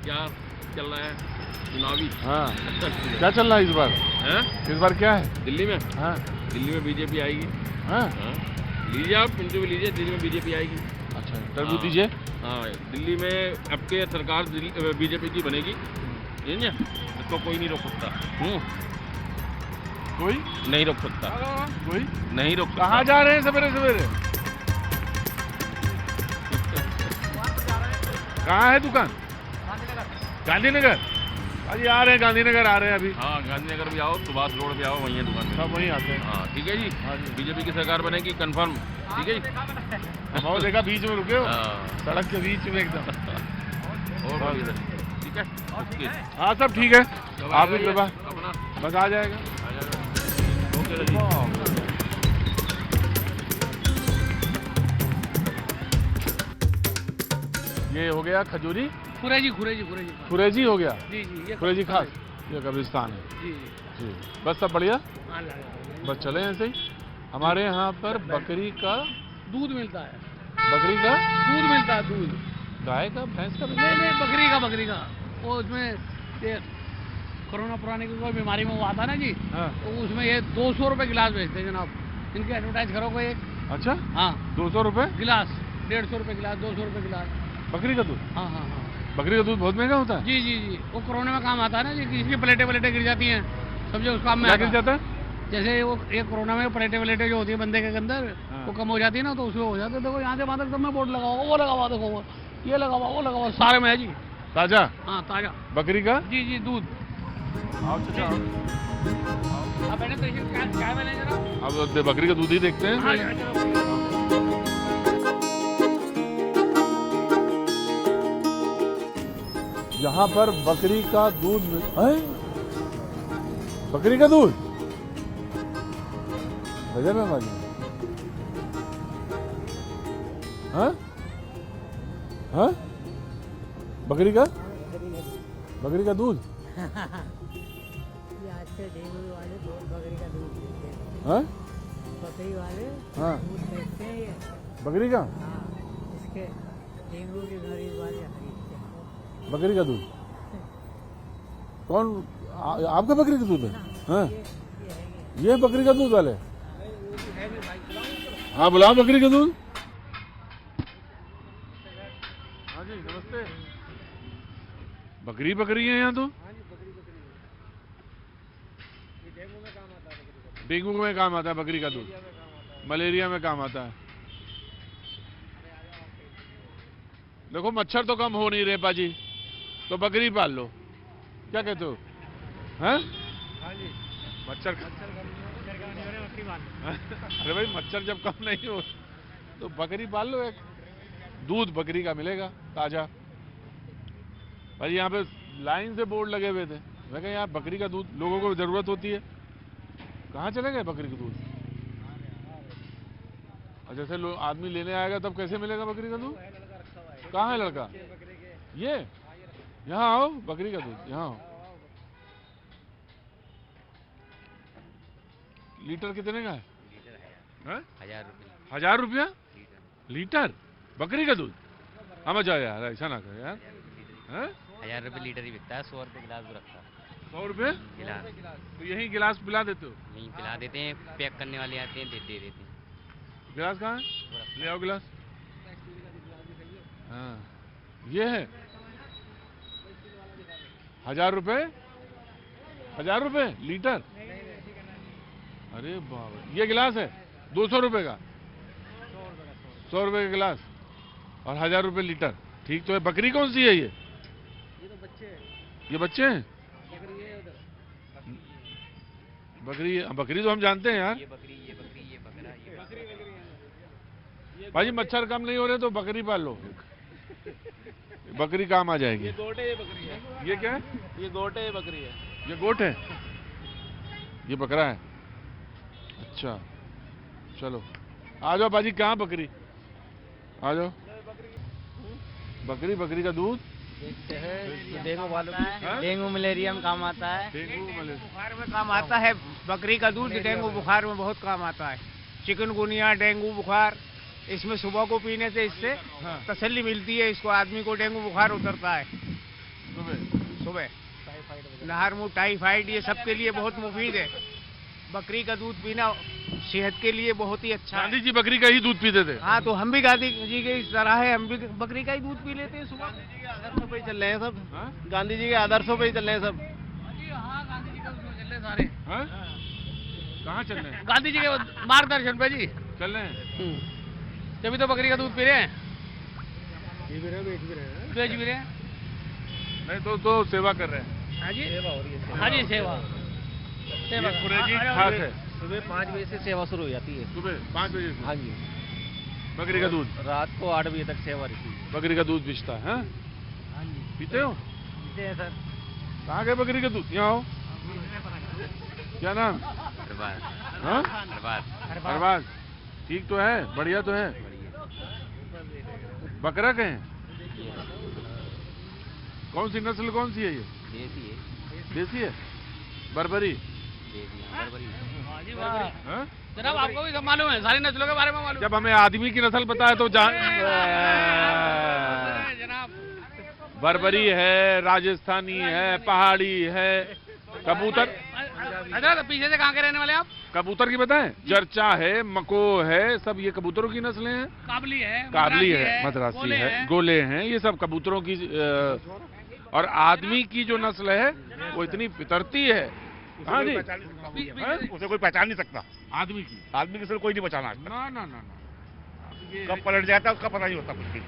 क्या चल रहा है चुनावी? हाँ, अच्छा क्या चल रहा है इस बार? है इस बार क्या है? दिल्ली में? हाँ दिल्ली में बीजेपी आएगी। हाँ। हाँ, लीजिए आप इंटरव्यू लीजिए, दिल्ली में बीजेपी आएगी। अच्छा, इंटरव्यू हाँ। दीजिए। हाँ, दिल्ली में अब के सरकार बीजेपी की बनेगी, समझे? इसको कोई नहीं रोक सकता। कोई नहीं रोक सकता, कोई नहीं रोक सकता। कहाँ जा रहे हैं सवेरे सवेरे? कहाँ है दुकान? गांधीनगर। अजी आ रहे हैं, गांधीनगर आ रहे हैं अभी। हाँ, गांधीनगर भी आओ, सुभाष रोड पे आओ, वहीं है दुकान। सब वहीं आते हैं। हाँ ठीक है जी। हाँ जी। बीजेपी की सरकार बनेगी कंफर्म, ठीक है जी। वो देखा बीच में रुके हो, हाँ। सड़क के बीच में एकदम। और बढ़िया, ठीक है ओके। हाँ सब ठीक है, आपकी कृपा, अपना बस आ जाएगा। आ जाएगा। ओके जी। ये हो गया खजूरी, खुरेजी खुरेजी हो गया। जी ये खुरेजी खास, ये कब्रिस्तान है जी जी। बस सब बढ़िया, हाँ लगा। बस चले ऐसे ही। हमारे यहाँ पर बकरी का दूध मिलता है, बकरी का दूध मिलता है, दूध। गाय का भैंस का नहीं बकरी का वो उसमें ये कोरोना पुराने की कोई बीमारी में वो आता ना जी, हाँ। तो उसमें ये 200 रुपए गिलास बेचते हैं जनाब। इनकी एडवर्टाइज करो कोई एक। अच्छा, हाँ 200 रुपए गिलास, 150 रुपए गिलास, 200 रुपए गिलास। बकरी का दूध? हाँ हाँ हाँ बकरी का दूध बहुत महंगा होता है। जी वो कोरोना में काम आता है ना जी, किसी की प्लेटें गिर जाती हैं, समझो उस काम में क्या आता गिर है। जाता है? जैसे वो ये कोरोना में प्लेटें जो होती है बंदे के अंदर, हाँ। वो कम हो जाती है ना, तो उसमें हो जाता है। देखो यहाँ से वहाँ तक सब में बोर्ड लगा हुआ, वो लगा हुआ, देखो वो ये लगा हुआ, वो लगा हुआ, सारे में है जी। ताजा हाँ ताजा बकरी का। जी दूध। अच्छा, अब मैंने तो क्या मैंने जरा अब बकरी का दूध ही देखते हैं। हाँ, चलो। यहाँ पर बकरी का दूध है? बकरी का दूध गजब है भाई। हाँ हाँ, बकरी का दूध। आज से डेंगू वाले बकरी का दूध देते हैं। हाँ बकरी वाले हाँ, दूध बेचते हैं ये। बकरी का हाँ, इसके डेंगू के मरीज वाले खरीदते हैं। बकरी का दूध। कौन आपका बकरी का दूध है? हाँ, ये बकरी का दूध वाले। हाँ बुलाओ बकरी का दूध। हाँ जी नमस्ते। बकरी है यहाँ तो। डेंगू में काम आता है बकरी का दूध, मलेरिया में काम आता है। देखो मच्छर तो कम हो नहीं रहे पाजी, तो बकरी पाल लो, क्या कहते हो? हैं? मच्छर अरे भाई मच्छर जब कम नहीं हो तो बकरी पाल लो एक, दूध बकरी का मिलेगा ताजा। भाई यहाँ पे लाइन से बोर्ड लगे हुए थे, मैं कहा यार बकरी का दूध लोगों को जरूरत होती है, कहाँ चले गए बकरी का दूध? और जैसे लोग आदमी लेने आएगा तब कैसे मिलेगा बकरी का दूध? कहाँ है लड़का? ये यहाँ आओ, बकरी का दूध यहाँ आओ। लीटर कितने का है? 1000 रुपया लीटर बकरी का दूध? हम जाओ यार, ऐसा ना करो यार। 1000 रुपये लीटर ही बिकता है, 100 रुपये गिलास भी रखता है। 100 रुपये गिलास तो यही गिलास पिला देते हो? नहीं पिला देते हैं, पैक करने वाले आते हैं, दे देते हैं। गिलास कहाँ है? ले आओ गिलास। हाँ ये है 1000 रुपये लीटर? अरे बाबा, ये गिलास है 200 रुपये का? 100 रुपये का गिलास और 1000 रुपये लीटर, ठीक तो है। बकरी कौन सी है ये? ये बच्चे हैं? बकरी तो हम जानते हैं यार। ये बकरा, ये बकरा। भाई मच्छर कम नहीं हो रहे तो बकरी पाल लो, बकरी काम आ जाएगी। ये गोट है, ये बकरी है। ये क्या है? ये गोट है, ये बकरी है। ये गोट है, ये बकरा है। अच्छा चलो आ जाओ बाजी, कहाँ बकरी? आ जाओ। बकरी का दूध देखते हैं डेंगू वालों हाँ? डेंगू मलेरिया में काम आता है, डेंगू मलेरिया बुखार में काम आता है। बकरी का दूध डेंगू बुखार में बहुत काम आता है। चिकनगुनिया, डेंगू बुखार, इसमें सुबह को पीने से इससे हाँ। तसल्ली मिलती है, इसको आदमी को डेंगू बुखार उतरता है। तो सुबह। नहर मुँह टाइफाइड ये सब के लिए बहुत मुफीद है। बकरी का दूध पीना सेहत के लिए बहुत ही अच्छा है। गांधी जी बकरी का ही दूध पीते थे। हाँ, तो हम भी गांधी जी के इस तरह है, हम भी बकरी का ही दूध पी लेते हैं सुबह। आदर्शों पे ही चल रहे हैं सब। हाँ? गांधी जी के आदर्शों पे ही चल रहे हैं सब। हाँ, गांधी जी के उसमें चल रहे सारे। हाँ? कहाँ चल रहे हैं? गांधी जी के मार्गदर्शन पे जी। चल रहे हैं। तभी तो बकरी का दूध पी रहे हैं, बेच भी रहे हैं। बेच भी रहे हैं। नहीं तो सेवा कर रहे हैं। हाँ जी, सेवा हो रही है। हाँ जी, सेवा ये कुरेजी खास है। सुबह 5 बजे से सेवा शुरू हो जाती है। सुबह 5 बजे से हाँ जी। बकरी का दूध, रात को 8 बजे तक सेवा रहती है। बकरी का दूध बेचता है। हाँ? हाँ जी। पीते हो? पीते हैं सर। कहाँ गए बकरी का दूध? यहाँ आओ। क्या नाम? अरबाज हाँ? अरबाज अरबाज। ठीक तो है, बढ़िया तो है। बकरा कहें? कौन सी नस्ल कौन सी है ये? देसी है, देसी है? बर्बरी? देसी है, बर्बरी। हाँ जी, वाह। हाँ? जनाब आपको भी सब मालूम है, सारी नस्लों के बारे में मालूम है। जब हमें आदमी की नस्ल पता है तो जनाब बर्बरी है, राजस्थानी है, पहाड़ी है, कबूतर। हजरत पीछे से कहाँ के रहने वाले आप? कबूतर की बताएं? चर्चा है, मको है, सब ये कबूतरों की नस्लें हैं। काबली है, काबली है, मद्रासी है, गोले हैं, ये सब कबूतरों की। और आदमी की जो नस्ल है वो इतनी पितरती है। हाँ जी, उसे कोई पहचान नहीं सकता। आदमी की नस्ल कोई नहीं पहचाना। ना ना ना ना, ये कब पलट जाता है उसका पता नहीं होता कुछ भी।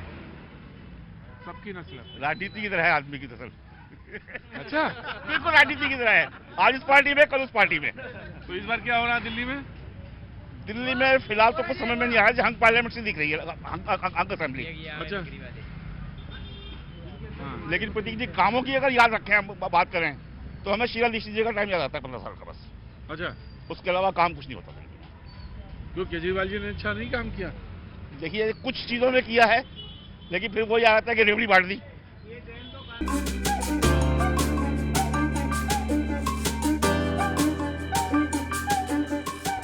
सबकी नस्ल है। राजनीति की तरह है आदमी की नस्ल। अच्छा, बिल्कुल राजनीति की तरह है। आज इस पार्टी में, कल उस पार्टी में। तो इस बार क्या हो रहा है दिल्ली में? दिल्ली में फिलहाल तो कुछ समझ में नहीं आया। हंग पार्लियामेंट से दिख रही है, हंग असेंबली। अच्छा, हाँ। लेकिन प्रतीक जी, कामों की अगर याद रखें, हम बात करें तो हमें शीला दीक्षित जी का टाइम याद आता है 15 साल का बस। अच्छा, उसके अलावा काम कुछ नहीं होता। क्यों केजरीवाल जी ने अच्छा नहीं काम किया? देखिए, कुछ चीजों में किया है, लेकिन फिर वो याद आता है कि रेवड़ी बांट दी।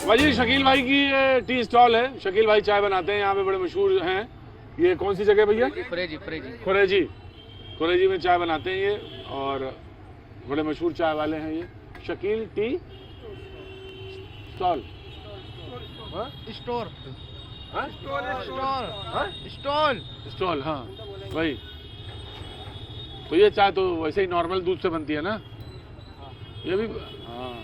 भाई शकील भाई की टी स्टॉल है। शकील भाई चाय बनाते हैं, यहाँ पे बड़े मशहूर हैं। ये कौन सी जगह भैया? खुरेजी में चाय बनाते हैं ये, और बड़े मशहूर चाय वाले हैं ये। Shakeel tea stall, store. हाँ? स्टॉल, हाँ वही। तो ये चाय तो वैसे ही नॉर्मल दूध से बनती है ना? ये भी, हाँ।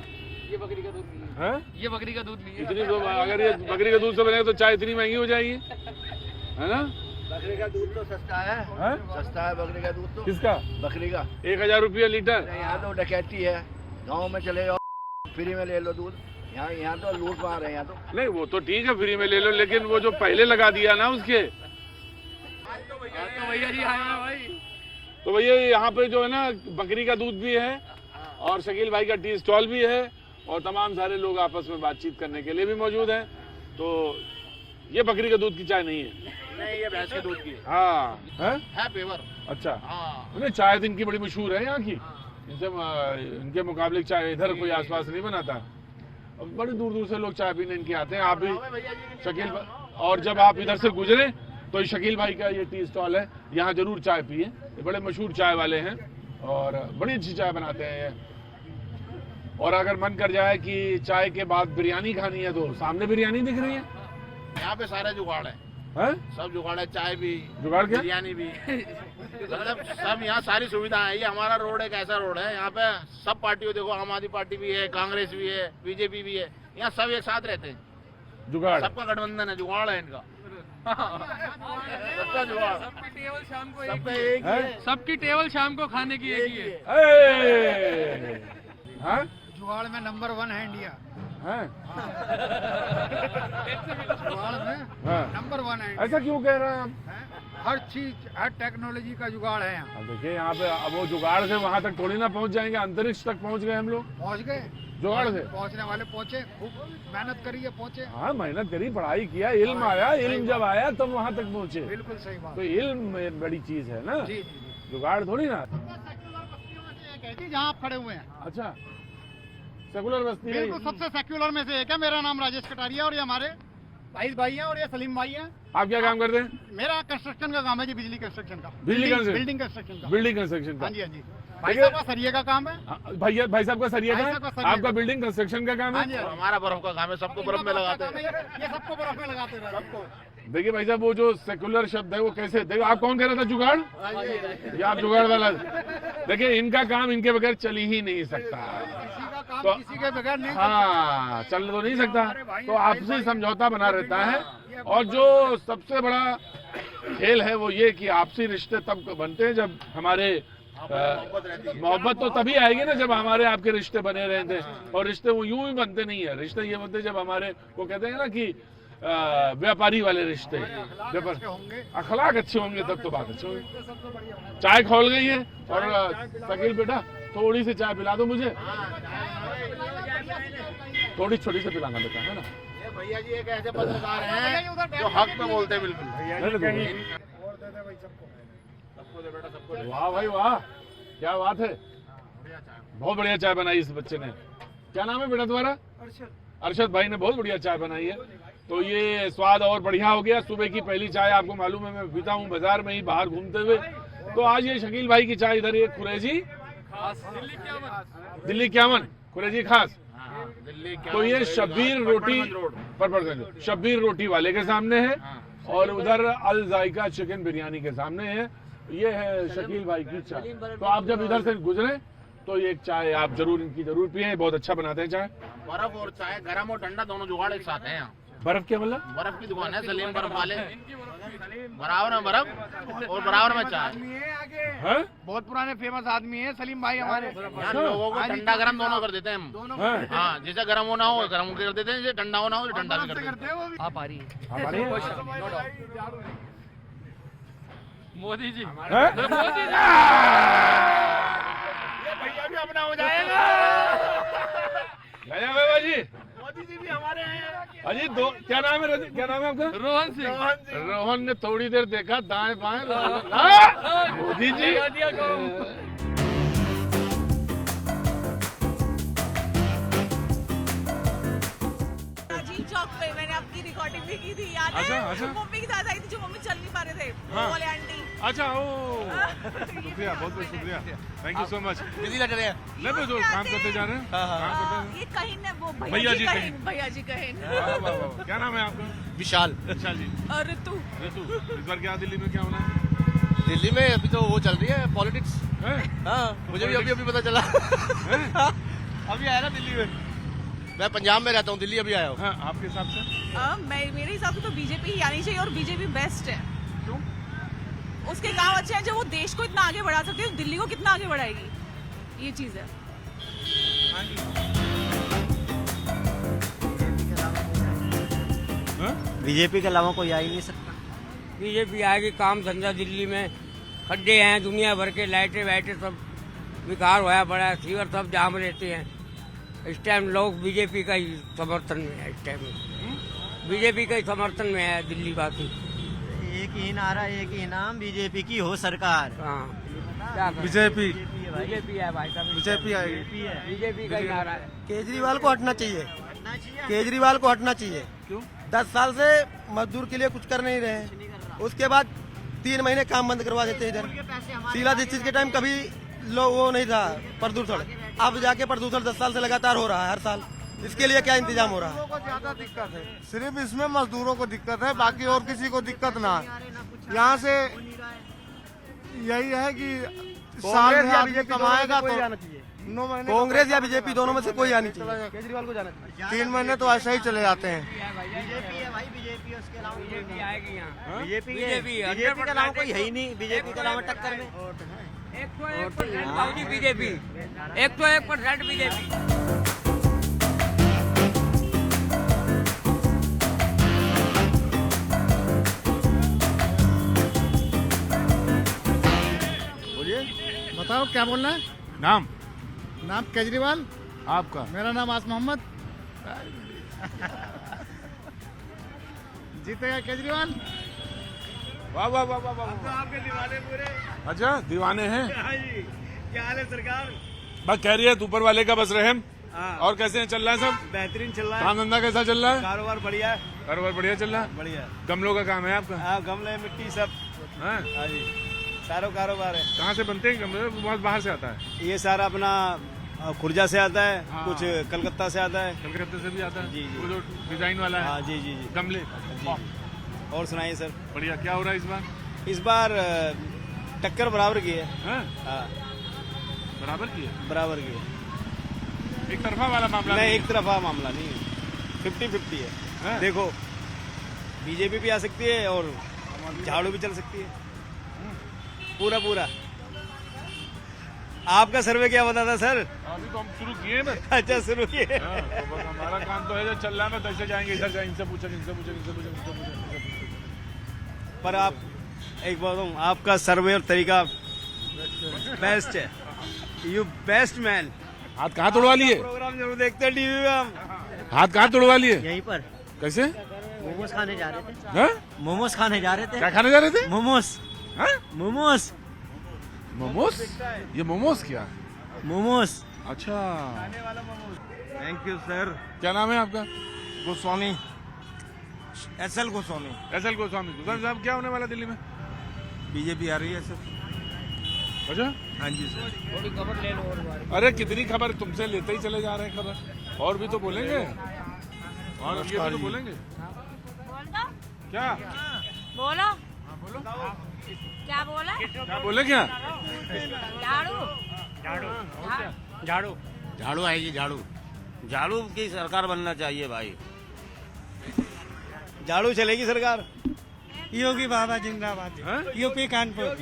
ये बकरी का दूध नहीं है। हैं? ये बकरी का दूध नहीं है। इतनी तो, अगर ये बकरी का दूध से बनेगा तो चाय इतनी महंगी हो जाएगी, है ना? बकरी का दूध तो सस्ता है। हाँ? सस्ता है बकरी का दूध तो। किसका? बकरी का। 1000 रुपया लीटर। यहाँ तो डकैती है। गाँव में चले जाओ, फ्री में ले लो दूध। यहाँ तो लूट मार रहे हैं। यहाँ तो नहीं, वो तो ठीक है, फ्री में ले लो, लेकिन वो जो पहले लगा दिया ना उसके। तो भैया जी आए हैं भाई। तो भैया यहाँ पे जो है ना, बकरी का दूध भी है और शकील भाई का टी स्टॉल भी है, और तमाम सारे लोग आपस में बातचीत करने के लिए भी मौजूद हैं। तो ये बकरी का दूध की चाय नहीं है। नहीं, ये भैंस के दूध की हाँ है पेवर। अच्छा, नहीं चाय तो इनकी बड़ी मशहूर है यहाँ की। इनसे इनके मुकाबले चाय इधर कोई आसपास नहीं बनाता। और बड़ी दूर दूर से लोग चाय पीने इनके आते हैं। आप भी शकील, और जब आप इधर से गुजरे तो शकील भाई का ये टी स्टॉल है, यहाँ जरूर चाय पिए। ये बड़े मशहूर चाय वाले हैं और बड़ी अच्छी चाय बनाते हैं ये। और अगर मन कर जाए कि चाय के बाद बिरयानी खानी है तो सामने बिरयानी दिख रही है। यहाँ पे सारे जुगाड़ है, सब जुगाड़ है। चाय भी, जुगाड़ क्या? बिरयानी भी, मतलब सब यहाँ सारी सुविधा है। ये हमारा रोड एक ऐसा रोड है, यहाँ पे सब पार्टियों, देखो आम आदमी पार्टी भी है, कांग्रेस भी है, बीजेपी भी है, यहाँ सब एक साथ रहते हैं। जुगाड़, सबका गठबंधन है, जुगाड़ है इनका। सबका जुगाड़, सबकी टेबल शाम को सबका एक ही है। सबकी टेबल शाम को खाने की एक ही है। हाँ? जुगाड़ में नंबर 1 है इंडिया। हैं? जुगाड़ में हाँ। नंबर 1 है। ऐसा क्यों कह रहे हैं आप? हर चीज, हर टेक्नोलॉजी का जुगाड़ है यहाँ। अब देखिए यहाँ पे, अब वो जुगाड़ से वहां तक थोड़ी ना पहुंच जाएंगे, अंतरिक्ष तक पहुंच गए हम लोग पहुँच गए। जुगाड़ से। पहुँचने वाले पहुँचे, खूब मेहनत करी है, पहुँचे। हाँ, मेहनत करी, पढ़ाई किया, इल्म आया, इल्म जब आया तब वहां तक पहुंचे। बिल्कुल सही बात। तो इल्म बड़ी चीज है ना, जी जी। जुगाड़ थोड़ी ना। जहाँ आप खड़े हुए हैं, अच्छा, सेकुलर बस्ती है। बिल्कुल सबसे सेक्युलर में से एक है। मेरा नाम राजेश कटारिया और ये हमारे भाई हैं और ये सलीम भाई हैं। आप क्या काम करते हैं? मेरा कंस्ट्रक्शन का काम है जी, बिजली कंस्ट्रक्शन का। बिजली कंस्ट्रक्शन? बिल्डिंग कंस्ट्रक्शन का। बिल्डिंग कंस्ट्रक्शन का। हाँ जी हाँ जी। भाई साहब का सरिये का काम है, भाई साहब का सरिये का है, आपका बिल्डिंग कंस्ट्रक्शन का काम है, और हमारा बर्फ का काम है, सबको बर्फ में लगाते हैं। ये सबको बर्फ में लगाते हैं सबको। देखिए भाई साहब, वो जो सेकुलर शब्द है वो कैसे, देखो आप कौन कह रहा था जुगाड़, ये आप जुगाड़ वाला। देखिए इनका काम इनके बगैर चल ही नहीं सकता, तो किसी के बगैर नहीं, हाँ चल तो नहीं सकता, तो आपसी समझौता बना रहता है। और जो सबसे बड़ा खेल है वो ये कि आपसी रिश्ते तब बनते हैं जब हमारे मोहब्बत तो तभी आएगी ना जब हमारे आपके रिश्ते बने रहते, और रिश्ते वो यूं ही बनते नहीं है, रिश्ते ये बनते जब हमारे, वो कहते हैं ना कि व्यापारी वाले रिश्ते, अखलाक अच्छे होंगे तब तो बात अच्छी होगी। चाय खोल गई है, और शकील बेटा थोड़ी सी चाय पिला दो मुझे, थोड़ी छोटी सी पिलाना बेटा, है ना। भैया जी एक ऐसे पत्रकार हैं जो हक में बोलते हैं, बिल्कुल। वाह भाई वाह, क्या बात है, बहुत बढ़िया चाय बनाई इस बच्चे ने। क्या नाम है बेटा तुम्हारा? अरशद भाई ने बहुत बढ़िया चाय बनाई है, तो ये स्वाद और बढ़िया हो गया। सुबह की पहली चाय आपको मालूम है मैं पीता हूँ बाजार में ही बाहर घूमते हुए, तो आज ये शकील भाई की चाय इधर, ये कुरैशी दिल्ली 51 कुरैशी खास, तो ये शब्बीर रोटी पर शब्बीर रोटी वाले के सामने है, और उधर अल जायका चिकन बिरयानी के सामने है। ये है शकील भाई की चाय, तो आप जब इधर से गुजरे तो ये एक चाय आप जरूर इनकी जरूर पिए, बहुत अच्छा बनाते हैं चाय। बर्फ और चाय, गर्म और ठंडा दोनों जुगाड़ एक साथ है यहाँ। बर्फ क्या मतलब? बर्फ की दुकान है सलीम बर्फ वाले, बराबर में बर्फ और बराबर में चाय। है? बहुत पुराने फेमस आदमी है सलीम भाई हमारे। यहाँ लोगों को ठंडा गर्म दोनों कर देते हैं हम। हाँ, जैसे गर्म होना हो गर्म कर देते हैं, जैसे ठंडा होना हो ठंडा भी कर देते हैं। आप आ रही है मोदी जी, भैया भी अपना हो जाएगा। गया बाबा जी, मोदी जी भी हमारे हैं। अजी दो, क्या नाम है आपका? रोहन सिंह। रोहन ने थोड़ी देर देखा दाएं बाएं, मोदी जी। राजीव चौक पे मैंने आपकी रिकॉर्डिंग भी की थी, याद है? अच्छा। मम्मी के साथ आई थी, जो मम्मी चल नहीं पा रहे थे, वो वाले आंटी। अच्छा, ओ शुक्रिया, बहुत बहुत शुक्रिया, thank you so much. Busy लग रहे हैं। नहीं तो काम करते जा रहे हैं, काम करते हैं। ये कहीं ने वो भैया जी कहीं। भैया जी कहीं। वाह, वाह, वाह। क्या नाम है आपका? विशाल। विशाल जी। और ऋतु। ऋतु, इस बार क्या दिल्ली में क्या होना है? दिल्ली में अभी तो वो चल रही है पॉलिटिक्स। है? हाँ, मुझे भी अभी पता चला। अभी आया ना दिल्ली में, मैं पंजाब में रहता हूँ, दिल्ली अभी आया हूँ। हाँ, आपके हिसाब से? मेरे हिसाब से तो बीजेपी ही आनी चाहिए, और बीजेपी बेस्ट है। क्यों? उसके काम अच्छे हैं, जो वो देश को इतना आगे बढ़ा सकती है, दिल्ली को कितना आगे बढ़ाएगी, ये चीज है। बीजेपी के अलावा कोई आ ही नहीं सकता। बीजेपी आएगी, काम धंधा दिल्ली में खड्डे हैं, दुनिया भर के लाइटें वाइटें सब विकार होया पड़ा है, सीवर सब जाम रहते हैं। इस टाइम लोग बीजेपी का ही समर्थन में है, इस टाइम बीजेपी का ही समर्थन में है दिल्ली वासी। एक ही नारा, एक ही नाम, बीजेपी की हो सरकार। हाँ, बीजेपी है भाई साहब, बीजेपी आएगी, बीजेपी का ही नारा है। केजरीवाल को हटना चाहिए, केजरीवाल को हटना चाहिए। क्यों? 10 साल से मजदूर के लिए कुछ कर नहीं रहे, उसके बाद 3 महीने काम बंद करवा देते इधर। शीला दीक्षित के टाइम कभी लोग वो नहीं था प्रदूषण, अब जाके प्रदूषण 10 साल से लगातार हो रहा है हर साल। इसके लिए क्या इंतजाम हो रहा है? को ज्यादा दिक्कत है, सिर्फ इसमें मजदूरों को दिक्कत है, बाकी और किसी को दिक्कत ना है। यहाँ से यही है कि साल में आदमी कमाएगा तो कांग्रेस या बीजेपी दोनों में से कोई आनी चाहिए, केजरीवाल को जाना चाहिए। 3 महीने तो ऐसे ही चले जाते हैं। बीजेपी है भाई, बीजेपी, उसके अलावा बीजेपी आएगी यहाँ। बीजेपी के अलावा कोई है ही नहीं, बीजेपी के अलावा टक्कर में 101% बीजेपी, 101% बीजेपी। बताओ क्या बोलना है? नाम केजरीवाल। आपका? मेरा नाम आस मोहम्मद। जीतेगा केजरीवाल। वाह वाह वाह वाह वाह, आपके दीवाने पूरे। अच्छा दीवाने हैं। क्या हाल है सरकार? बस कह रही है ऊपर वाले का बस रहम। और कैसे चल रहा है सब? बेहतरीन चल रहा है। काम धंधा कैसा चल रहा है? कारोबार बढ़िया है। कारोबार बढ़िया चल रहा है। बढ़िया। गमलों का काम है आपका? हाँ, गमले मिट्टी सब। हाँ? हाँ जी। सारा कारोबार है। कहाँ से बनते हैं कमरे? बहुत बाहर से आता है। ये सारा अपना खुर्जा से आता है, हाँ। कुछ कलकत्ता से आता है। कलकत्ते से भी आता है? जी, जी। वो जो डिजाइन वाला है? हाँ जी जी जी। गमले? जी। और सुनाइए सर। बढ़िया। क्या हो रहा है इस बार? इस बार टक्कर बराबर की है। हाँ? हाँ, बराबर की है? बराबर की है। एक तरफा वाला मामला नहीं, है? एक तरफा मामला नहीं है, 50-50 है। हाँ? देखो, बीजेपी भी आ सकती है और झाड़ू भी चल सकती है, पूरा पूरा। आपका सर्वे क्या बताता सर? अभी तो हम शुरू किए ना। अच्छा, शुरू किए। हाँ, तो बस हमारा काम तो है जो चल रहा है, कैसे जाएंगे, इधर जाएंगे, इनसे पूछेंगे, इनसे पूछेंगे, इनसे पूछेंगे, इनसे पूछेंगे, इनसे पूछेंगे। पर आप एक बात बताऊं, आपका सर्वे और तरीका बेस्ट है। You best man. हाथ कहाँ तोड़वा लिए? प्रोग्राम जरूर देखते हैं टीवी में हम। हाथ कहाँ तोड़वा लिए? यहीं पर कैसे? मोमोज खाने जा रहे थे। हाँ? मोमोज खाने जा रहे थे। क्या खाने जा रहे थे? मोमोज। हाँ? मोमोज। मोमोस? ये मोमोस क्या? मोमोज। अच्छा। Thank you sir. क्या नाम है आपका? गोस्वामी, SL गोस्वामी। SL गोस्वामी। गोस्वामी साहब, क्या होने वाला दिल्ली में? बीजेपी आ रही है सर। अच्छा? हाँ जी सर। थोड़ी खबर ले लो और अरे कितनी खबर, तुमसे लेते ही चले जा रहे हैं खबर। और भी तो बोलेंगे, और ये भी तो बोलेंगे। क्या बोलो बोलो? क्या बोला? क्या बोले? क्या झाड़ू झाड़ू झाड़ू आएगी, झाड़ू। झाड़ू की सरकार बनना चाहिए भाई। झाड़ू चलेगी सरकार। योगी बाबा जिंदाबाद। हाँ? यूपी कानपुर।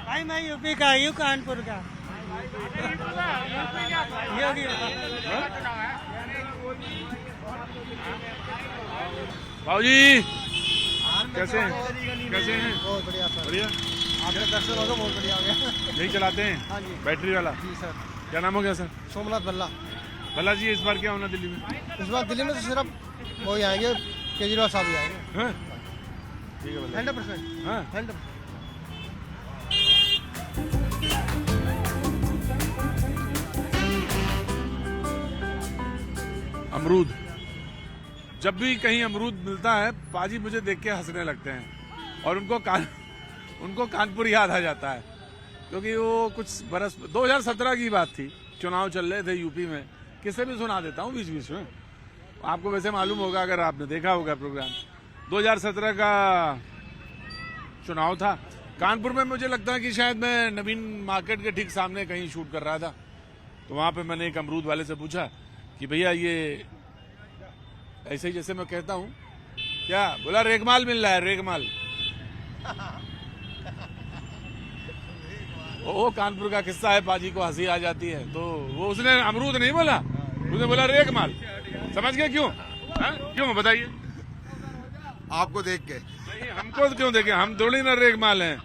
भाई मैं यूपी का, यू कानपुर का। योगी भाजी कैसे हैं? कैसे हैं? बहुत बढ़िया सर। बढ़िया। आपका दर्शन हो गया, बहुत बढ़िया हो गया। यही चलाते हैं? हाँ जी। बैटरी वाला? जी सर। क्या नाम हो गया सर? सोमनाथ बल्ला। भला जी, इस बार क्या होना दिल्ली में? इस बार दिल्ली में तो सिर्फ वो ही आएंगे, केजरीवाल साहब ही आएंगे। हाँ? ठीक है भला। 100%। हाँ? 100%। अमरूद। जब भी कहीं अमरूद मिलता है, पाजी मुझे देख के हंसने लगते हैं और उनको कानपुर याद आ जाता है, क्योंकि वो कुछ बरस 2017 की बात थी, चुनाव चल रहे थे यूपी में। किसे भी सुना देता हूँ बीच बीच में, आपको वैसे मालूम होगा अगर आपने देखा होगा प्रोग्राम। 2017 का चुनाव था कानपुर में। मुझे लगता है कि शायद मैं नवीन मार्केट के ठीक सामने कहीं शूट कर रहा था, तो वहां पे मैंने एक अमरूद वाले से पूछा कि भैया ये ऐसे ही जैसे मैं कहता हूँ क्या? बोला रेगमाल मिल रहा है, रेगमाल। ओ कानपुर का किस्सा है, पाजी को हंसी आ जाती है। तो वो उसने अमरूद नहीं बोला, उसने बोला रेगमाल। समझ गए क्यों? क्यों बताइए? आपको देख के। नहीं, हमको क्यों देखे? हम थोड़ी ना रेगमाल हैं।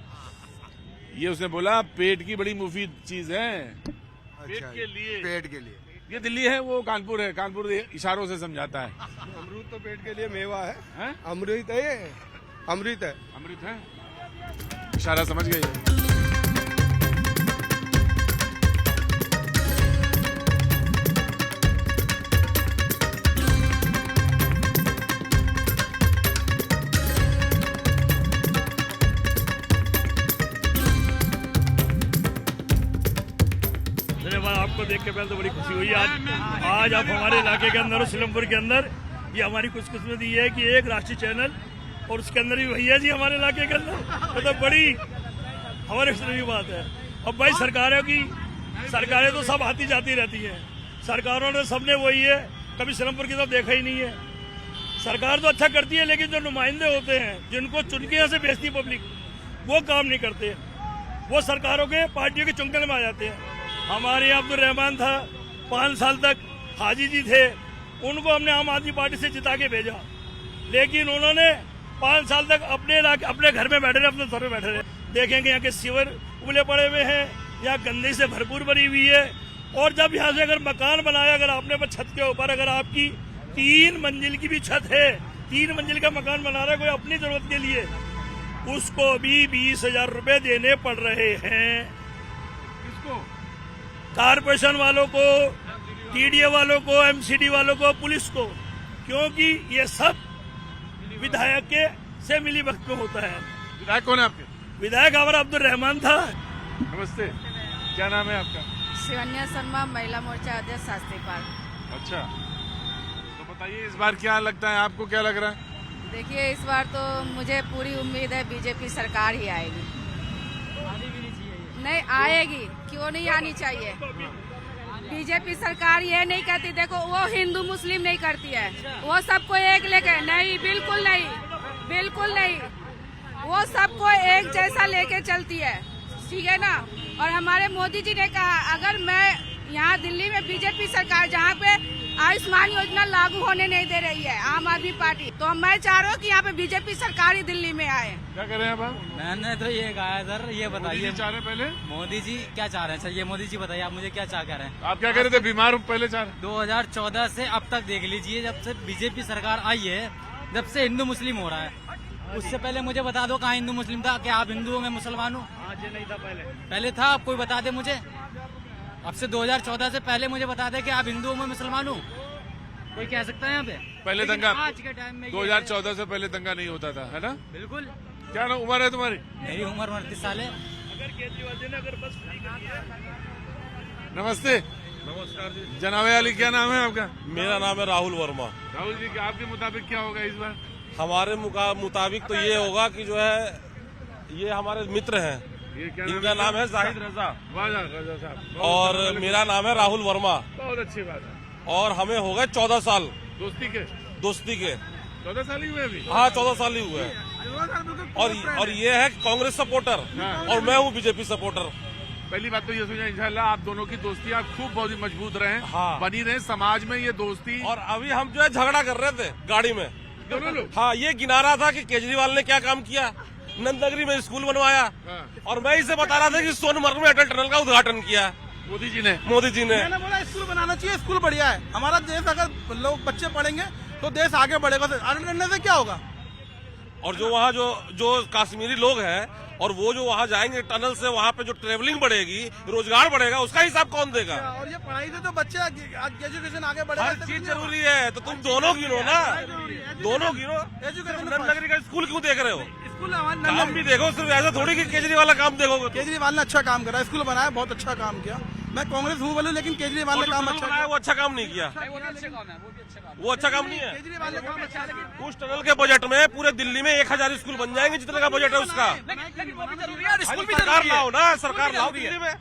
ये उसने बोला पेट की बड़ी मुफीद चीज है। पेट के लिए। पेट के लिए। ये दिल्ली है, वो कानपुर है। कानपुर इशारों से समझाता है। अमरूद तो पेट के लिए मेवा है। हैं? अमृत है ये, अमृत है। अमृत है, इशारा समझ गए। आपको देख के पहले तो बड़ी खुशी हुई। आज आप हमारे इलाके के अंदर, सिलमपुर के अंदर, ये हमारी खुशकिस्मती है कि एक राष्ट्रीय चैनल और उसके अंदर भी भैया जी हमारे इलाके के अंदर, मतलब बड़ी हमारे की बात है। अब भाई सरकारें तो सब आती जाती रहती हैं, सरकारों ने सबने वही है, कभी सिलमपुर की तरफ देखा ही नहीं है। सरकार तो अच्छा करती है, लेकिन जो नुमाइंदे होते हैं, जिनको चुन के यहाँ से भेजती पब्लिक, वो काम नहीं करते। वो सरकारों के पार्टियों के चुंगल में आ जाते हैं। हमारे यहाँ अब्दुल रहमान था, 5 साल तक हाजी जी थे, उनको हमने आम आदमी पार्टी से जिता के भेजा, लेकिन उन्होंने 5 साल तक अपने घर में बैठे रहे, अपने सर में बैठे रहे। देखेंगे यहाँ के सीवर उबले पड़े हुए हैं, यहाँ गंदगी से भरपूर भरी हुई है। और जब यहाँ से अगर मकान बनाया, अगर आपने छत के ऊपर अगर आपकी 3 मंजिल की भी छत है, 3 मंजिल का मकान बना रहा है कोई अपनी जरूरत के लिए, उसको भी 20,000 रुपए देने पड़ रहे हैं। किसको? कारपोरेशन वालों को, टीडीए वालों को, एमसीडी वालों को, पुलिस को, क्योंकि ये सब विधायक के से मिली वक्त में होता है। विधायक कौन है आपके? विधायक हमारा अब्दुल रहमान था। नमस्ते, क्या नाम है आपका? शिवन्या शर्मा, महिला मोर्चा अध्यक्ष शास्त्री पार्क। अच्छा, तो बताइए इस बार क्या लगता है आपको, क्या लग रहा है? देखिए इस बार तो मुझे पूरी उम्मीद है बीजेपी सरकार ही आएगी। नहीं आएगी, क्यों नहीं आनी चाहिए? बीजेपी सरकार ये नहीं कहती, देखो वो हिंदू मुस्लिम नहीं करती है, वो सबको एक लेके, नहीं बिल्कुल नहीं, बिल्कुल नहीं, वो सबको एक जैसा लेके चलती है, ठीक है ना। और हमारे मोदी जी ने कहा अगर मैं यहाँ दिल्ली में बीजेपी सरकार जहाँ पे आयुष्मान योजना लागू होने नहीं दे रही है आम आदमी पार्टी, तो मैं चाह रहा हूँ कि यहाँ पे बीजेपी सरकार ही दिल्ली में आए। क्या कर रहे हैं आप? मैंने तो ये कहा सर, ये बताइए चाह रहे हैं पहले मोदी जी क्या चाह रहे हैं? सर ये मोदी जी बताइए, आप मुझे क्या चाह रहे हैं? आप क्या कह रहे थे? बीमार पहले चाह रहे? 2014 से अब तक देख लीजिए, जब से बीजेपी सरकार आई है, जब से हिंदू मुस्लिम हो रहा है। उससे पहले मुझे बता दो कहाँ हिंदू मुस्लिम था? क्या आप हिंदू हो मैं मुसलमान हूँ? नहीं था पहले था, आप कोई बता दे मुझे। अब से 2014 से पहले मुझे बता दे कि आप हिंदू हो मैं मुसलमान हूँ, कोई कह सकता है यहाँ पे? पहले दंगा आज के टाइम में 2014 से पहले दंगा नहीं होता था, है ना? बिल्कुल। क्या ना उम्र है तुम्हारी? मेरी उम्र 29 साल है। अगर केजरीवाल जी ने अगर बस फ्री कर दिया। नमस्ते। नमस्कार जी। जनाब अली, क्या नाम है आपका? मेरा नाम है राहुल वर्मा। राहुल जी, क्या आपके मुताबिक क्या होगा इस बार? हमारे मुताबिक तो ये होगा कि जो है ये हमारे मित्र हैं, ये क्या इनका नाम है जाहिद रजा रजा साहब, और मेरा नाम है राहुल वर्मा। बहुत अच्छी बात है। और हमें हो गए 14 साल दोस्ती के 14 साल ही हुए अभी? हाँ 14 साल ही हुए हैं। और ये है कांग्रेस सपोर्टर और मैं हूँ बीजेपी सपोर्टर। पहली बात तो ये सोचा इंशाल्लाह आप दोनों की दोस्ती आप खूब बहुत ही मजबूत रहे, हाँ। बनी रहे समाज में ये दोस्ती। और अभी हम जो है झगड़ा कर रहे थे गाड़ी में, दोनों लोग। हाँ, ये गिना रहा था कि केजरीवाल ने क्या काम किया, नंदनगरी में स्कूल बनवाया, और मैं इसे बता रहा था कि सोनमर्ग में अटल टनल का उद्घाटन किया मोदी जी ने। मैंने बोला स्कूल बनाना चाहिए, स्कूल बढ़िया है, हमारा देश अगर लोग बच्चे पढ़ेंगे तो देश आगे बढ़ेगा, अटल टनल से क्या होगा? और जो वहाँ जो कश्मीरी लोग हैं और वो जो वहाँ जाएंगे टनल से, वहाँ पे जो ट्रेवलिंग बढ़ेगी, रोजगार बढ़ेगा, उसका हिसाब कौन देगा? और ये पढ़ाई से तो बच्चे एजुकेशन आगे बढ़ेगा। हर चीज जरूरी है, तो तुम दोनों गिनो ना, दोनों गिनो। नंदनगरी का स्कूल क्यों देख रहे हो? स्कूल काम भी देखो, सिर्फ ऐसा थोड़ी कि केजरीवाल का काम देखोगे। केजरीवाल ने अच्छा काम करा, स्कूल बनाया, बहुत अच्छा काम किया। मैं कांग्रेस हूँ बोलूं, लेकिन केजरीवाल ने काम अच्छा बनाया, वो अच्छा काम नहीं किया, वो अच्छा काम नहीं है। केजरीवाल ने काम अच्छा किया। उस टनल के बजट में पूरे दिल्ली में 1000 स्कूल बन जाएंगे, जितने का बजट है उसका। सरकार लाओ ना, सरकार लाओ दिल्ली में,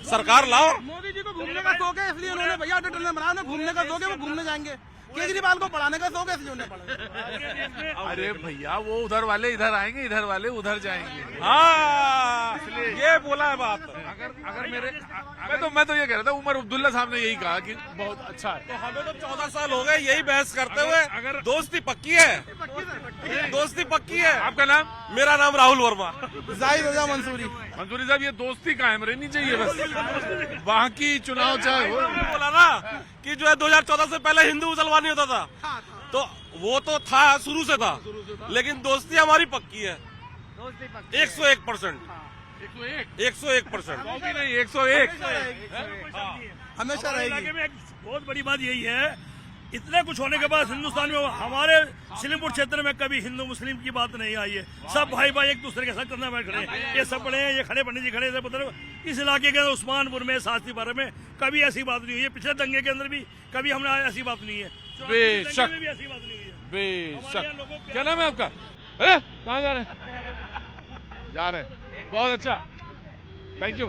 सरकार लाओ। मोदी जी को घूमने का शौक है, इसलिए उन्होंने भैया अटल टनल बनाया, घूमने का शौक है, वो घूमने जाएंगे। केजरीवाल को पढ़ाने का शौक है, इसलिए उन्हें पढ़ाएंगे। अरे भैया, वो उधर वाले इधर आएंगे, इधर वाले उधर जाएंगे। हाँ, ये बोला है बात। अगर मेरे मैं तो ये कह रहा था, उमर अब्दुल्ला साहब ने यही कहा कि बहुत अच्छा है। तो हमें तो 14 साल हो गए यही बहस करते हुए। अगर दोस्ती पक्की है, दोस्ती पक्की है। आपका नाम? मेरा नाम राहुल वर्मा। जाहिद रजा मंसूरी। मंसूरी साहब, ये दोस्ती कायम रहनी चाहिए बस, वहाँ की चुनाव चाहे हो। बोला ना कि जो है 2014 से पहले हिंदू मुसलमान नहीं होता था, तो वो तो था, शुरू से था, लेकिन दोस्ती हमारी पक्की है 101%। 101%। नहीं, 101 हमेशा रहेगी। में एक बहुत बड़ी बात यही है, इतने कुछ होने के बाद हिंदुस्तान में हमारे सिलीमपुर क्षेत्र में कभी हिंदू मुस्लिम की बात नहीं आई है। सब भाई भाई एक दूसरे के साथ कंधा में खड़े हैं। ये सब बड़े हैं, ये खड़े पंडित जी खड़े हैं। इस इलाके के उस्मानपुर में, शास्त्रीपारा में कभी ऐसी बात नहीं हुई है। पिछले दंगे के अंदर भी कभी हमने ऐसी बात नहीं है। बेशक, भी ऐसी बात नहीं है। बेशक। क्या नाम है आपका? अरे कहाँ जा रहे हैं? जा रहे हैं, बहुत अच्छा, थैंक यू।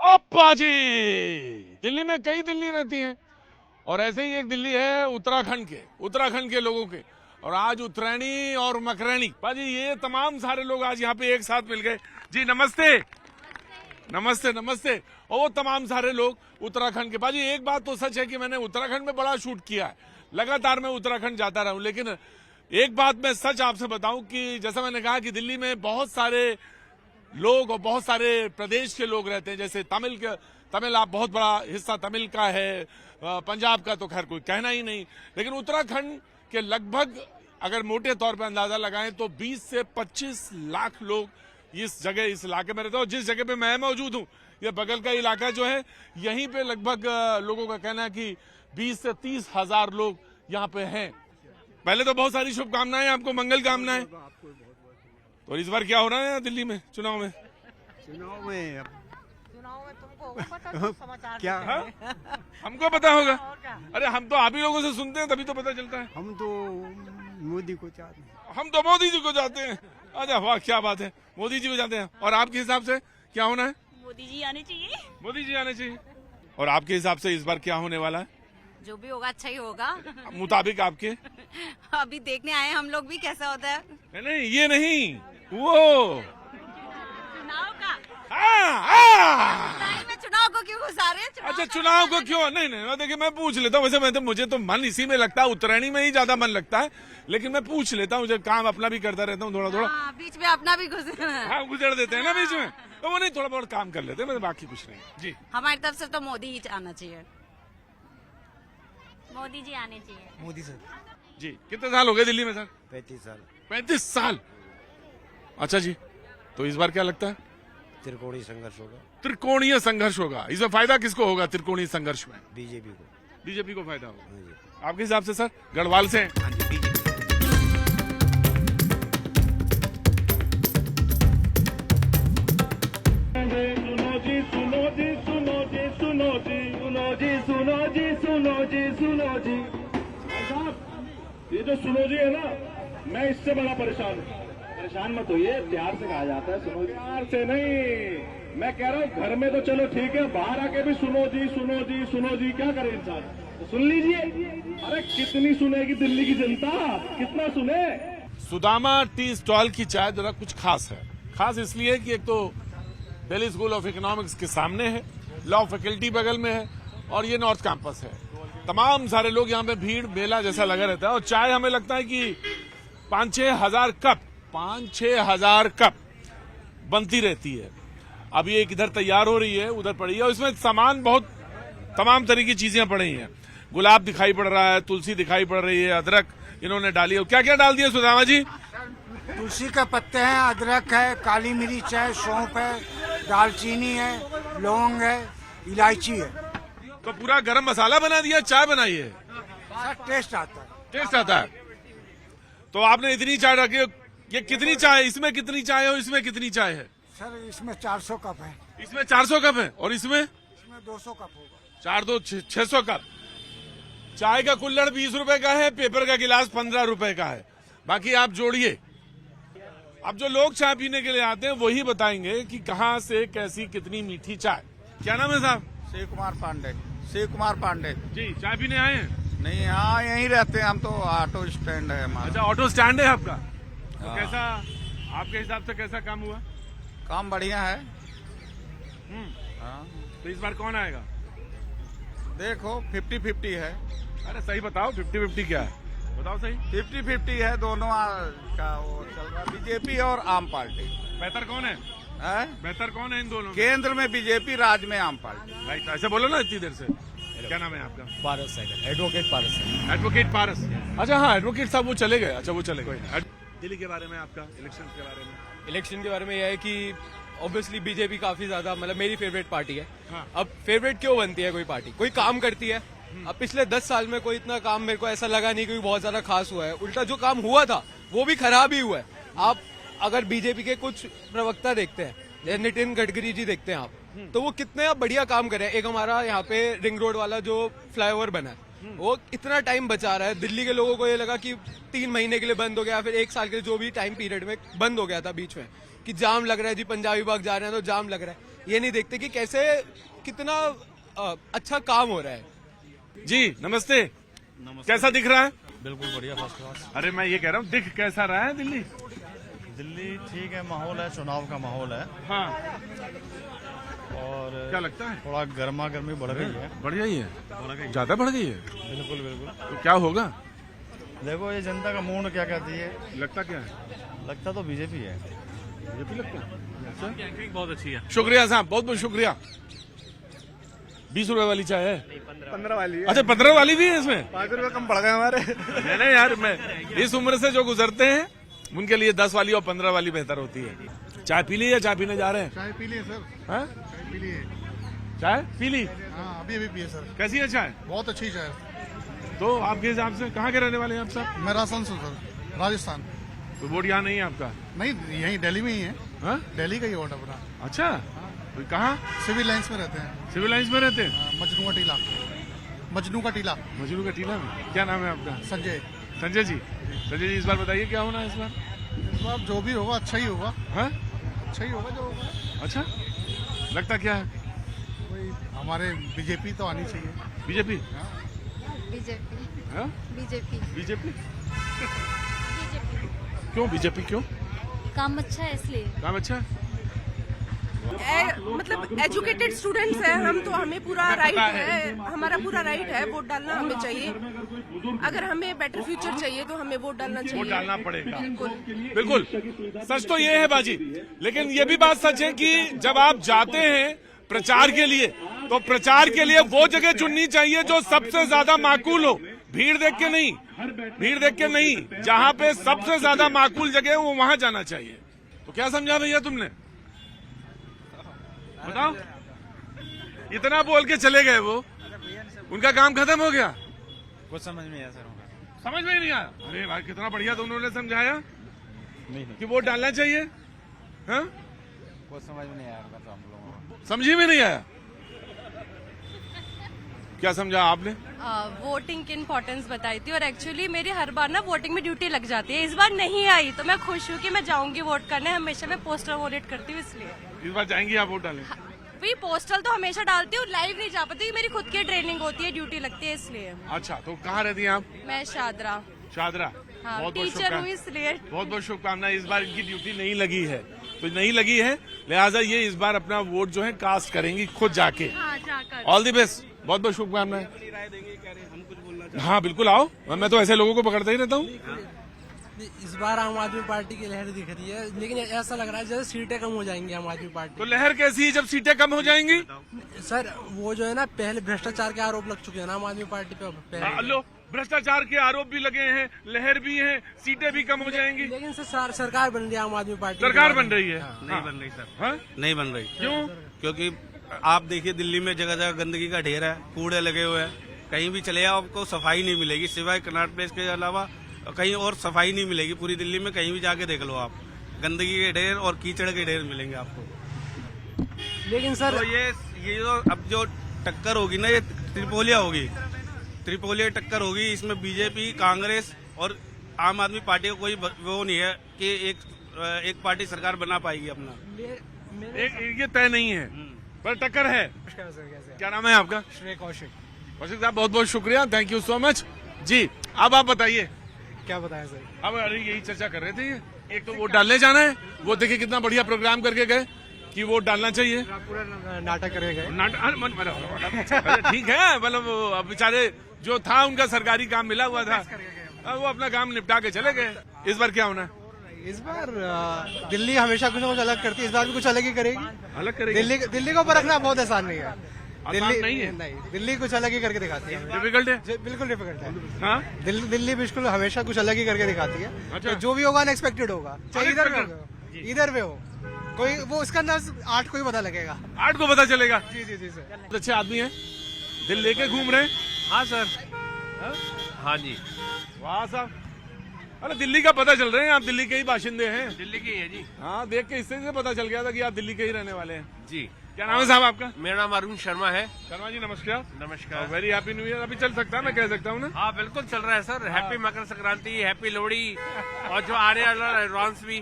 अप्पा जी, दिल्ली में कई दिल्ली रहती हैं, और ऐसे ही एक दिल्ली है उत्तराखंड के लोगों के। और आज उत्तरायणी और मकरैनी, पाजी ये तमाम सारे लोग आज यहाँ पे एक साथ मिल गए। जी नमस्ते, नमस्ते नमस्ते। और वो तमाम सारे लोग उत्तराखंड के। पाजी एक बात तो सच है कि मैंने उत्तराखंड में बड़ा शूट किया है, लगातार मैं उत्तराखंड जाता रहा हूँ, लेकिन एक बात मैं सच आपसे बताऊं कि जैसा मैंने कहा कि दिल्ली में बहुत सारे लोग और बहुत सारे प्रदेश के लोग रहते हैं, जैसे तमिल आप बहुत बड़ा हिस्सा तमिल का है, पंजाब का तो खैर कोई कहना ही नहीं, लेकिन उत्तराखंड के लगभग अगर मोटे तौर पर अंदाजा लगाएं तो 20 से 25 लाख लोग इस इलाके में रहते हैं। और जिस जगह पे मैं मौजूद हूं, ये बगल का इलाका जो है, यहीं पे लगभग लोगों का कहना है कि 20 से 30 हजार लोग यहाँ पे हैं। पहले तो बहुत सारी शुभकामनाएं आपको, मंगल कामनाएं। तो इस बार क्या हो रहा है दिल्ली में चुनाव में? क्या हमको पता होगा? अरे हम तो आप ही लोगों से सुनते हैं, तभी तो पता चलता है। हम तो मोदी को चाहते हैं। हम तो मोदी जी को चाहते हैं। अच्छा, वाह क्या बात है, मोदी जी को चाहते हैं। और आपके हिसाब से क्या होना है? मोदी जी आने चाहिए। मोदी जी आने चाहिए। और आपके हिसाब से इस बार क्या होने वाला है? जो भी होगा अच्छा ही होगा। मुताबिक आपके? अभी देखने आए हम लोग भी कैसा होता है। नहीं ये नहीं, वो चुनाव का। हाँ। में चुनाव को क्यों घुसा रहे हैं? अच्छा, चुनाव को क्यों? नहीं देखिए, मैं पूछ लेता हूँ। वैसे मुझे तो मन इसी में लगता है, उत्तरायणी में ही ज्यादा मन लगता है, लेकिन मैं पूछ लेता हूँ। जब काम अपना भी करता रहता हूँ थोड़ा बीच में अपना भी गुजर देते हैं ना बीच में, तो वो नहीं थोड़ा बहुत काम कर लेते हैं, बाकी कुछ नहीं। जी, हमारी तरफ से तो मोदी ही आना चाहिए। मोदी जी आने चाहिए। मोदी सर। जी, कितने साल हो गए दिल्ली में सर? 35 साल। 35 साल। अच्छा जी, तो इस बार क्या लगता है? त्रिकोणीय संघर्ष होगा। त्रिकोणीय संघर्ष होगा। इसमें फायदा किसको होगा त्रिकोणीय संघर्ष में? बीजेपी को। बीजेपी को फायदा होगा आपके हिसाब से सर? गढ़वाल से हाँ जी, बीजेपी। ये जो सुनो जी है ना, मैं इससे बड़ा परेशान मत होइए। प्यार से कहा जाता है सुनो जी, प्यार से नहीं। मैं कह रहा हूँ घर में तो चलो ठीक है, बाहर आके भी सुनो जी सुनो जी सुनो जी, क्या करे इंसान? तो सुन लीजिए। अरे कितनी सुनेगी दिल्ली की जनता, कितना सुने? सुदामा टी स्टॉल की चाय जरा कुछ खास है। खास इसलिए कि एक तो दिल्ली स्कूल ऑफ इकोनॉमिक्स के सामने है, लॉ फैकल्टी बगल में है, और ये नॉर्थ कैंपस है। तमाम सारे लोग यहाँ पे भीड़ मेला जैसा लगा रहता है। और चाय हमें लगता है कि 5-6 हजार कप बनती रहती है। अब ये इधर तैयार हो रही है, उधर पड़ी है, और इसमें सामान बहुत तमाम तरह की चीजें पड़ी हैं। गुलाब दिखाई पड़ रहा है, तुलसी दिखाई पड़ रही है, अदरक इन्होंने डाली है। क्या क्या डाल दिया सुदामा जी? तुलसी के पत्ते हैं, अदरक है, काली मिर्च है, सौंफ है, दालचीनी है, लौंग है, इलायची है। तो पूरा गरम मसाला बना दिया, चाय बनाई है। सर टेस्ट आता है। टेस्ट आता है। तो आपने इतनी चाय रखी है, ये कितनी चाय है? इसमें कितनी चाय है और इसमें कितनी चाय है? सर इसमें 400 कप है। इसमें 400 कप है और इसमें 200 कप होगा। 4-2 600 कप। चाय का कुल्हड़ 20 रुपए का है, पेपर का गिलास 15 रुपए का है। बाकी आप जोड़िए। अब जो लोग चाय पीने के लिए आते हैं वही बताएंगे कि कहाँ से कैसी कितनी मीठी चाय। क्या नाम है साहब? शिव कुमार पांडे। शिव कुमार पांडे जी, चाय पीने आए हैं? नहीं, हाँ यहीं रहते हैं हम तो, ऑटो स्टैंड है हमारा। अच्छा, ऑटो स्टैंड है आपका? तो कैसा आपके हिसाब से कैसा काम हुआ? काम बढ़िया है। हाँ। तो इस बार कौन आएगा? देखो 50-50 है। अरे सही बताओ, 50-50 क्या है? बताओ सही। 50-50 है, दोनों का वो चल रहा है, बीजेपी और आम पार्टी। बेहतर कौन है? बेहतर कौन है इन दोनों? केंद्र में बीजेपी, राज्य में आम पार्टी। राइट, ऐसे बोलो ना इतनी देर से। क्या नाम है आपका? पारस है, एडवोकेट पारस है। एडवोकेट पारस। अच्छा, हाँ एडवोकेट साहब वो चले गए। अच्छा, वो चले गए। दिल्ली के बारे में आपका, इलेक्शन के बारे में? इलेक्शन के बारे में यह है कि ऑब्वियसली बीजेपी काफी ज्यादा, मतलब मेरी फेवरेट पार्टी है। हाँ। अब फेवरेट क्यों बनती है कोई पार्टी? कोई काम करती है। अब पिछले 10 साल में कोई इतना काम मेरे को ऐसा लगा नहीं कि बहुत ज्यादा खास हुआ है। उल्टा जो काम हुआ था वो भी खराब ही हुआ है। आप अगर बीजेपी के कुछ प्रवक्ता देखते हैं, नितिन गडकरी जी देखते हैं आप, तो वो कितने बढ़िया काम कर रहे हैं। एक हमारा यहाँ पे रिंग रोड वाला जो फ्लाईओवर बना है, वो इतना टाइम बचा रहा है। दिल्ली के लोगों को ये लगा कि 3 महीने के लिए बंद हो गया, फिर 1 साल के जो भी टाइम पीरियड में बंद हो गया था बीच में, कि जाम लग रहा है जी, पंजाबी बाग जा रहे हैं तो जाम लग रहा है। ये नहीं देखते कि कैसे कितना अच्छा काम हो रहा है। जी नमस्ते। कैसा दिख रहा है? बिल्कुल बढ़िया, फर्स्ट क्लास। अरे मैं ये कह रहा हूँ, दिख कैसा रहा है दिल्ली? दिल्ली ठीक है, माहौल है, चुनाव का माहौल है। हाँ। और क्या लगता है? थोड़ा गर्मा गर्मी बढ़ गई है। बढ़िया ही है, ज्यादा बढ़ गई है। बिल्कुल बिल्कुल। तो क्या होगा? देखो ये जनता का मूड क्या कहती है। लगता क्या है? लगता तो बीजेपी है। बीजेपी लगता है? अच्छा, बहुत अच्छी है। शुक्रिया साहब, बहुत बहुत शुक्रिया। 20 रुपए वाली चाय है? 15 वाली है। अच्छा, 15 वाली भी है इसमें? 5 रुपए कम पड़ गए हमारे। नहीं यार, मैं इस उम्र से जो गुजरते हैं उनके लिए 10 वाली और 15 वाली बेहतर होती है। चाय पी ली या चाय पीने जा रहे हैं? चाय पी ली सर। हाँ? चाय पी ली है। चाय पी ली? हाँ, अभी पिए सर। कैसी है चाय? बहुत अच्छी चाय। तो आपके हिसाब से कहाँ के रहने वाले हैं आप साहब? मैं राजस्थान सर, राजस्थान। तो वोट यहाँ नहीं है आपका? नहीं, यहीं दिल्ली में ही है। हाँ? दिल्ली का ही वोट अपना। अच्छा, तो कहाँ? सिविल लाइंस में रहते हैं। सिविल लाइंस में रहते हैं? मजनू का टीला। मजनू का टीला। मजनू का टीला में? क्या नाम है आपका? संजय। संजय जी, संजय जी इस बार बताइए क्या होना है इस बार? इस बार जो भी होगा अच्छा ही होगा। हाँ? अच्छा ही होगा जो होगा। अच्छा, लगता क्या है? वही हमारे बीजेपी तो आनी चाहिए। बीजेपी? बीजेपी हाँ? BJP BJP? क्यों बीजेपी क्यों? काम अच्छा है इसलिए। काम अच्छा है? मतलब एजुकेटेड स्टूडेंट्स हैं हम, तो हमें पूरा राइट है, हमारा पूरा राइट है, वोट डालना हमें चाहिए। अगर हमें बेटर फ्यूचर चाहिए तो हमें वोट डालना चाहिए। वोट डालना पड़ेगा, बिल्कुल। सच तो ये है बाजी, लेकिन ये भी बात सच है कि जब आप जाते हैं प्रचार के लिए, तो प्रचार के लिए वो जगह चुननी चाहिए जो सबसे ज्यादा माकूल हो। भीड़ देख के नहीं, भीड़ देख के नहीं, जहां पे सबसे ज्यादा माकूल जगह है वो वहां जाना चाहिए। तो क्या समझा भैया तुमने? बताओ। इतना बोल के चले गए वो, उनका काम खत्म हो गया। कुछ समझ में आया सर। समझ में ही नहीं आया? अरे भाई कितना बढ़िया तो उन्होंने समझाया कि वोट डालना चाहिए। हाँ? कुछ समझ में नहीं आया तो हम लोगों को। समझी में नहीं आया? क्या समझा आपने? वोटिंग की इम्पोर्टेंस बताई थी, और एक्चुअली मेरी हर बार ना वोटिंग में ड्यूटी लग जाती है। इस बार नहीं आई तो मैं खुश हूँ कि मैं जाऊंगी वोट करने। हमेशा मैं पोस्टल वोट करती हूँ, इसलिए इस बार जाएंगी आप वोट डालने? वही पोस्टल तो हमेशा डालती हूँ, लाइव नहीं जा पाती, मेरी खुद की ट्रेनिंग होती है, ड्यूटी लगती है इसलिए। अच्छा, तो कहाँ रहती हैं आप? मैं शादरा। शादरा? हाँ, बहुत बहुत टीचर हूँ इसलिए। बहुत बहुत शुभकामनाएं। इस बार इनकी ड्यूटी नहीं लगी है, तो नहीं लगी है, लिहाजा ये इस बार अपना वोट जो है कास्ट करेंगी खुद जाके। हाँ, जाकर। ऑल द बेस्ट, बहुत बहुत शुभकामनाएं। हाँ बिल्कुल, आओ। मैं तो ऐसे लोगों को पकड़ता ही रहता हूँ। इस बार आम आदमी पार्टी की लहर दिख रही है, लेकिन ऐसा लग रहा है जैसे सीटें कम हो जाएंगी आम आदमी पार्टी। तो लहर कैसी है जब सीटें कम हो जाएंगी? सर वो जो है ना, पहले भ्रष्टाचार के आरोप लग चुके हैं ना आम आदमी पार्टी पे। लो, भ्रष्टाचार के आरोप भी लगे हैं, लहर भी है, सीटें भी कम हो जाएंगी। लेकिन सर सरकार बन रही है आम आदमी पार्टी। सरकार बन रही है? नहीं बन रही सर। हाँ? नहीं बन रही। क्यों? क्योंकि आप देखिए दिल्ली में जगह जगह गंदगी का ढेर है, कूड़े लगे हुए हैं, कहीं भी चले जाओ आपको सफाई नहीं मिलेगी, सिवाय कनॉट प्लेस के अलावा कहीं और सफाई नहीं मिलेगी। पूरी दिल्ली में कहीं भी जाके देख लो आप, गंदगी के ढेर और कीचड़ के ढेर मिलेंगे आपको। लेकिन सर तो ये जो अब जो टक्कर होगी ना, ये त्रिपोलिया होगी, त्रिपोलिया टक्कर होगी। इसमें बीजेपी, कांग्रेस और आम आदमी पार्टी का कोई वो नहीं है कि एक पार्टी सरकार बना पाएगी अपना। ये तय नहीं है, पर टक्कर है। क्या नाम है आपका? श्रेय कौशिक। कौशिक साहब, बहुत बहुत शुक्रिया, थैंक यू सो मच जी। अब आप बताइए क्या बताएं सर? अब अरे यही चर्चा कर रहे थे। एक तो वोट डालने जाना है, वो देखिए कितना बढ़िया प्रोग्राम करके गए कि वोट डालना चाहिए। पूरा नाटक करके गए। ठीक है, मतलब अब बेचारे जो था उनका सरकारी काम मिला हुआ था, वो अपना काम निपटा के चले गए। इस बार क्या होना है? इस बार दिल्ली हमेशा कुछ न कुछ अलग करती है, इस बार भी कुछ अलग ही करेगी। अलग करेगी? दिल्ली को परखना बहुत आसान नहीं है। दिल्ली नहीं है? नहीं, दिल्ली कुछ अलग ही करके दिखाती है। डिफिकल्ट है? बिल्कुल डिफिकल्ट है। हाँ? दिल्ली बिल्कुल हमेशा कुछ अलग ही करके दिखाती है। अच्छा। तो जो भी होगा अनएक्सपेक्टेड होगा, चाहे इधर पे हो कोई, वो उसका अंदाज 8 को ही पता लगेगा। 8 को पता चलेगा? जी जी जी सर। बहुत अच्छे आदमी है, दिल लेके घूम रहे हैं। हाँ सर। हाँ जी। वाह साहब, अरे दिल्ली का पता चल रहे हैं, आप दिल्ली के ही बाशिंदे हैं। दिल्ली की है जी। हाँ, देख के इससे पता चल गया था कि आप दिल्ली के ही रहने वाले हैं जी। क्या नाम है साहब आपका? मेरा नाम अरुण शर्मा है। शर्मा जी नमस्कार। नमस्कार। Very happy new year. अभी चल सकता है, मैं कह सकता हूँ ना? हाँ बिल्कुल चल रहा है sir. Happy Makar Sankranti, happy Lohri, और जो आने वाला एडवांस भी।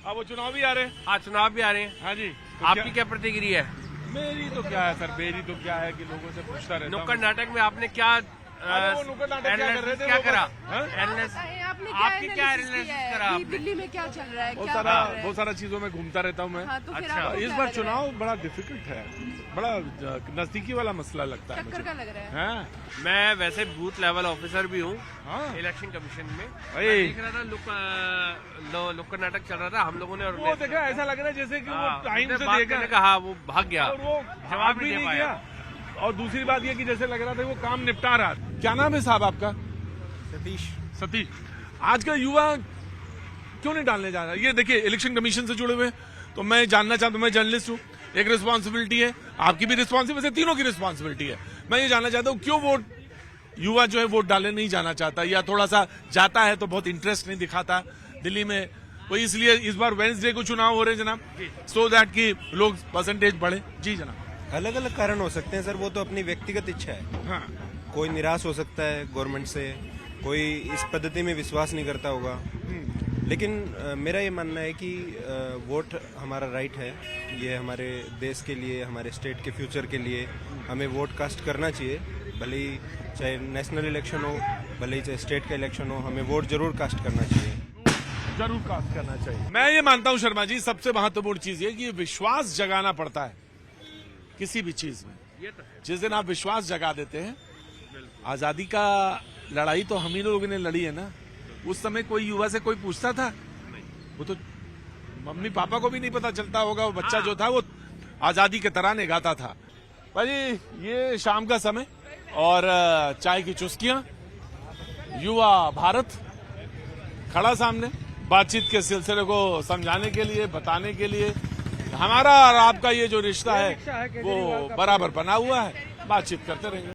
अब वो चुनाव भी आ रहे हैं। हाँ चुनाव भी आ रहे हैं। हाँ जी। आपकी क्या प्रतिक्रिया है? मेरी तो क्या है सर, मेरी तो क्या है कि लोगों से पूछता रहता हूँ। नुक्कड़ नाटक में आपने क्या नुक्कड़ नाटक क्या कर रहे थे? क्या करा? यहाँ आपने आपकी क्या analysis analysis किया है? करा आपने? दिल्ली में क्या चल रहा है, बहुत क्या सारा हो रहा है? बहुत सारा चीजों में घूमता रहता हूँ मैं। हाँ, तो फिर अच्छा, आपको इस क्या बार लग रहा चुनाव बड़ा डिफिकल्ट है, बड़ा नजदीकी वाला मसला लगता है टक्कर मुझे। का लग रहा है। हाँ? मैं वैसे बूथ लेवल ऑफिसर भी हूँ हाँ? इलेक्शन कमीशन में। अरे। मैं देख रहा था नुक्कड़ नाटक चल रहा था हम लोगों ने, और वो देखा ऐसा लग रहा है जैसे कि वो टाइम से देखा कहा वो भाग गया और वो जवाब भी नहीं नहीं दे किया। और दूसरी बात ये कि जैसे लग रहा था वो काम निपटा रहा था। क्या नाम है साहब आपका? सतीश। आज का युवा क्यों नहीं डालने जा रहा? ये देखिए इलेक्शन कमीशन से जुड़े हुए हैं, तो मैं जानना चाहता हूं, मैं जर्नलिस्ट हूं, एक रिस्पांसिबिलिटी है, आपकी भी रिस्पांसिबिलिटी, वैसे तीनों की रिस्पांसिबिलिटी है। मैं ये जानना चाहता हूं क्यों वोट युवा जो है वोट डालने नहीं जाना चाहता, या थोड़ा सा जाता है तो बहुत इंटरेस्ट नहीं दिखाता दिल्ली में। वो इसलिए इस बार वेडनेसडे को चुनाव हो रहे हैं जनाब, सो दैट कि लोग परसेंटेज बढ़े। जी जनाब। अलग अलग कारण हो सकते हैं सर, वो तो अपनी व्यक्तिगत इच्छा है। हाँ। कोई निराश हो सकता है गवर्नमेंट से, कोई इस पद्धति में विश्वास नहीं करता होगा, लेकिन मेरा ये मानना है कि वोट हमारा राइट है, ये हमारे देश के लिए, हमारे स्टेट के फ्यूचर के लिए हमें वोट कास्ट करना चाहिए। भले ही चाहे नेशनल इलेक्शन हो, भले ही चाहे स्टेट का इलेक्शन हो, हमें वोट जरूर कास्ट करना चाहिए। जरूर कास्ट करना चाहिए। मैं ये मानता हूं शर्मा जी, सबसे महत्वपूर्ण चीज ये कि विश्वास जगाना पड़ता है किसी भी चीज में। जिस दिन आप विश्वास जगा देते हैं, आजादी का लड़ाई तो हम ही लोगों ने लड़ी है ना। उस समय कोई युवा से कोई पूछता था? वो तो मम्मी पापा को भी नहीं पता चलता होगा। वो बच्चा जो था वो आजादी के तराने गाता था। भाई ये शाम का समय और चाय की चुस्कियां, युवा भारत खड़ा सामने, बातचीत के सिलसिले को समझाने के लिए, बताने के लिए। हमारा और आपका ये जो रिश्ता है वो बराबर बना हुआ है, बातचीत करते रहेंगे।